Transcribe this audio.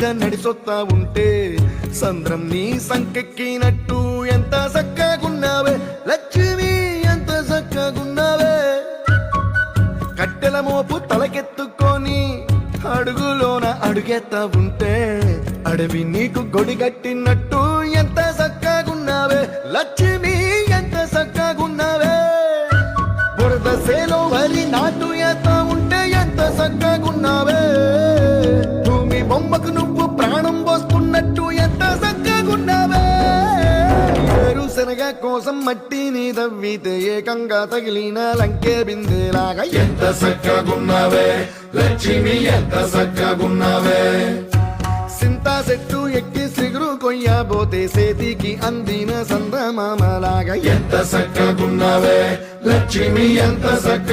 మీద నడిసొత్తా ఉంటే సంద్రం నీ సంకెక్కినట్టు ఎంత చక్కగున్నావే లక్ష్మి, ఎంత చక్కగున్నావే. కట్టెల మోపు తలకెత్తుకొని అడుగులోన అడుగెత్తా ఉంటే అడవి నీకు గొడిగట్టినట్టు ఎంత చక్కగున్నావే లక్ష్మి, ఎంత చక్కగున్నావే. బురద సేలో వరి నాటు ఎత్తా ఉంటే ఎంత చక్కగున్నావే. భూమి బొమ్మకు నువ్వు ప్రాణం పోస్తున్నట్టు ఎంత చక్కగున్నావే. ఏరుశనగ కోసం మట్టిని దవ్వితే ఏకంగా తగిలిన లంకే బిందెలాగా ఎంత చక్కగున్నావే లక్ష్మి, ఎంత చక్కగున్నావే. సింతా చెట్టు ఎక్కి సిగురు కొయ్యబోతే సేతికి అందిన సందమామలాగా ఎంత చక్కగున్నావే లక్ష్మి, ఎంత చక్క